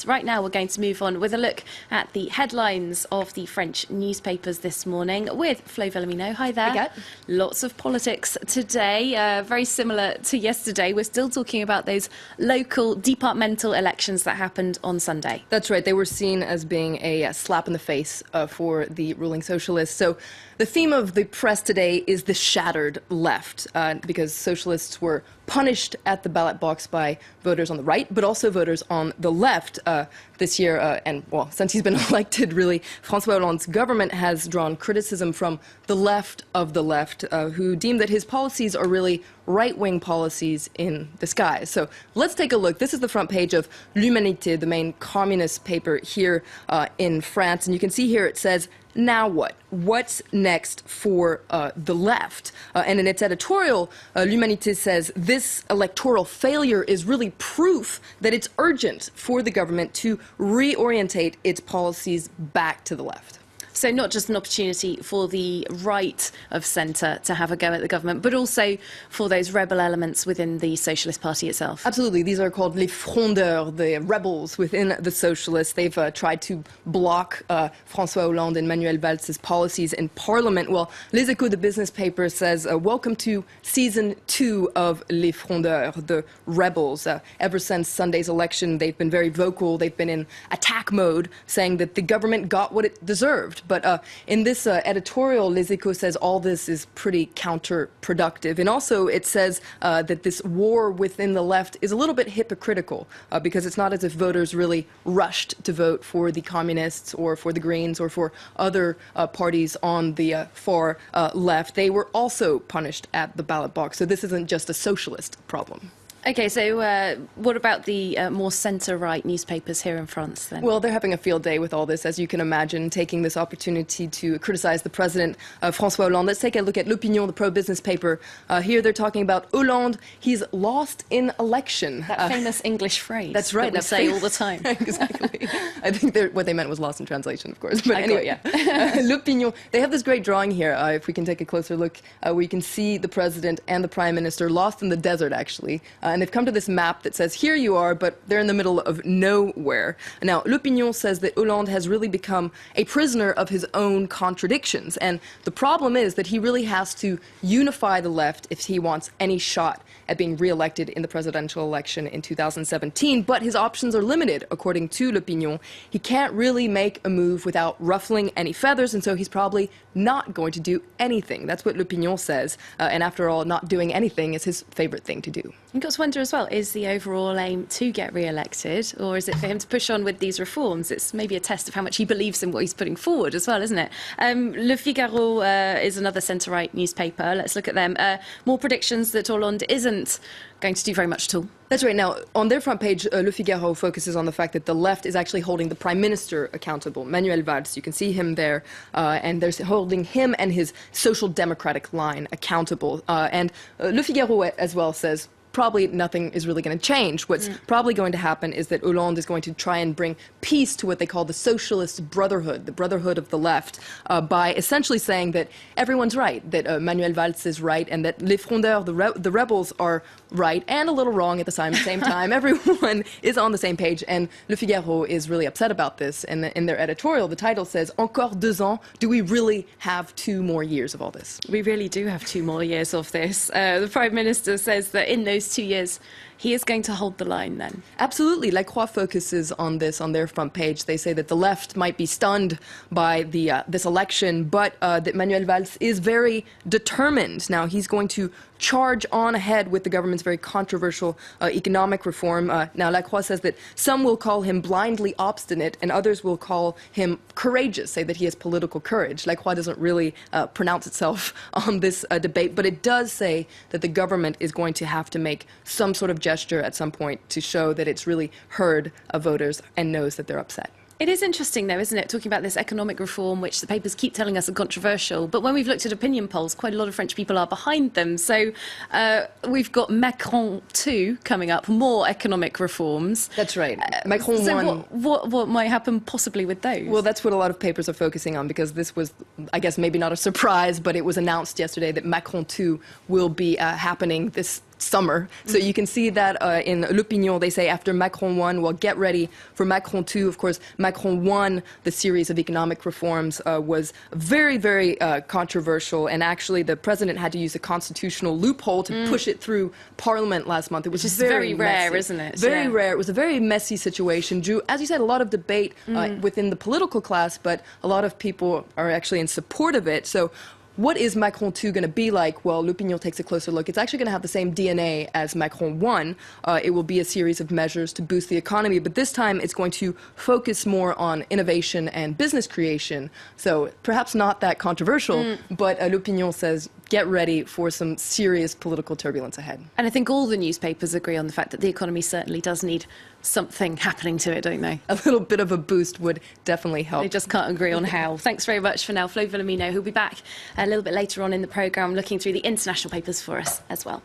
Right now, we're going to move on with a look at the headlines of the French newspapers this morning with Flo Villamino. Hi there. Hey, lots of politics today, very similar to yesterday. We're still talking about those local departmental elections that happened on Sunday. That's right. They were seen as being a slap in the face for the ruling socialists. So the theme of the press today is the shattered left, because socialists were punished at the ballot box by voters on the right, but also voters on the left this year. And, well, since he's been elected, really, François Hollande's government has drawn criticism from the left, who deem that his policies are really right-wing policies in disguise. So let's take a look. This is the front page of L'Humanité, the main communist paper here in France. And you can see here it says, now what? What's next for the left? And in its editorial, L'Humanité says this electoral failure is really proof that it's urgent for the government to reorientate its policies back to the left. So not just an opportunity for the right of centre to have a go at the government, but also for those rebel elements within the Socialist Party itself. Absolutely. These are called les frondeurs, the rebels within the Socialists. They've tried to block François Hollande and Manuel Valls' policies in Parliament. Well, Les Echos, the business paper, says, welcome to season 2 of Les Frondeurs, the rebels. Ever since Sunday's election, they've been very vocal. They've been in attack mode, saying that the government got what it deserved. But in this editorial, Les Echos says all this is pretty counterproductive. And also it says that this war within the left is a little bit hypocritical because it's not as if voters really rushed to vote for the communists or for the Greens or for other parties on the far left. They were also punished at the ballot box. So this isn't just a socialist problem. OK, so what about the more centre-right newspapers here in France, then? Well, they're having a field day with all this, as you can imagine, taking this opportunity to criticize the president, François Hollande. Let's take a look at L'Opinion, the pro-business paper. Here they're talking about Hollande. He's lost in election. That famous English phrase. That's right. That we say all the time. Exactly. I think what they meant was lost in translation, of course. But anyway, yeah. L'Opinion. They have this great drawing here, if we can take a closer look, where you can see the president and the prime minister lost in the desert, actually. And they've come to this map that says, here you are, but they're in the middle of nowhere. Now, L'Opinion says that Hollande has really become a prisoner of his own contradictions. And the problem is that he really has to unify the left if he wants any shot at being re-elected in the presidential election in 2017. But his options are limited, according to L'Opinion. He can't really make a move without ruffling any feathers, and so he's probably not going to do anything. That's what L'Opinion says. And after all, not doing anything is his favorite thing to do. You've got to wonder as well, is the overall aim to get re-elected, or is it for him to push on with these reforms? It's maybe a test of how much he believes in what he's putting forward as well, isn't it? Le Figaro is another centre-right newspaper. Let's look at them. More predictions that Hollande isn't going to do very much at all. That's right. Now, on their front page, Le Figaro focuses on the fact that the left is actually holding the prime minister accountable, Manuel Valls. You can see him there, and they're holding him and his social democratic line accountable. And Le Figaro as well says, probably nothing is really going to change. What's probably going to happen is that Hollande is going to try and bring peace to what they call the socialist brotherhood, the brotherhood of the left, by essentially saying that everyone's right, that Manuel Valls is right, and that les frondeurs, the rebels, are right and a little wrong at the same time. Everyone is on the same page, and Le Figaro is really upset about this. And in their editorial, the title says, Encore 2 ans, do we really have 2 more years of all this? We really do have 2 more years of this. The Prime Minister says that in those 2 years, he is going to hold the line then. Absolutely. La Croix focuses on this on their front page. They say that the left might be stunned by this election, but that Manuel Valls is very determined. Now, he's going to charge on ahead with the government's very controversial economic reform. Now, La Croix says that some will call him blindly obstinate and others will call him courageous, say that he has political courage. La Croix doesn't really pronounce itself on this debate, but it does say that the government is going to have to make some sort of gesture at some point to show that it's really heard of voters and knows that they're upset. It is interesting, though, isn't it, talking about this economic reform, which the papers keep telling us are controversial. But when we've looked at opinion polls, quite a lot of French people are behind them. So we've got Macron 2 coming up, more economic reforms. That's right. Macron so 1. What might happen possibly with those? Well, that's what a lot of papers are focusing on, because this was, I guess, maybe not a surprise, but it was announced yesterday that Macron 2 will be happening this summer. So you can see that in L'Opinion, they say after Macron won, well, get ready for Macron 2. Of course, Macron 1, the series of economic reforms, was very, very controversial. And actually, the president had to use a constitutional loophole to push it through Parliament last month. It was Which is very rare, messy. isn't it? Very rare. It was a very messy situation. Drew, as you said, a lot of debate within the political class, but a lot of people are actually in support of it. So what is Macron 2 going to be like? Well, L'Opinion takes a closer look. It's actually going to have the same DNA as Macron 1. It will be a series of measures to boost the economy, but this time it's going to focus more on innovation and business creation. So perhaps not that controversial, but L'Opinion says get ready for some serious political turbulence ahead. And I think all the newspapers agree on the fact that the economy certainly does need something happening to it, don't they? A little bit of a boost would definitely help. They just can't agree on how. Thanks very much for now, Flo Villamino, who'll be back a little bit later on in the programme looking through the international papers for us as well.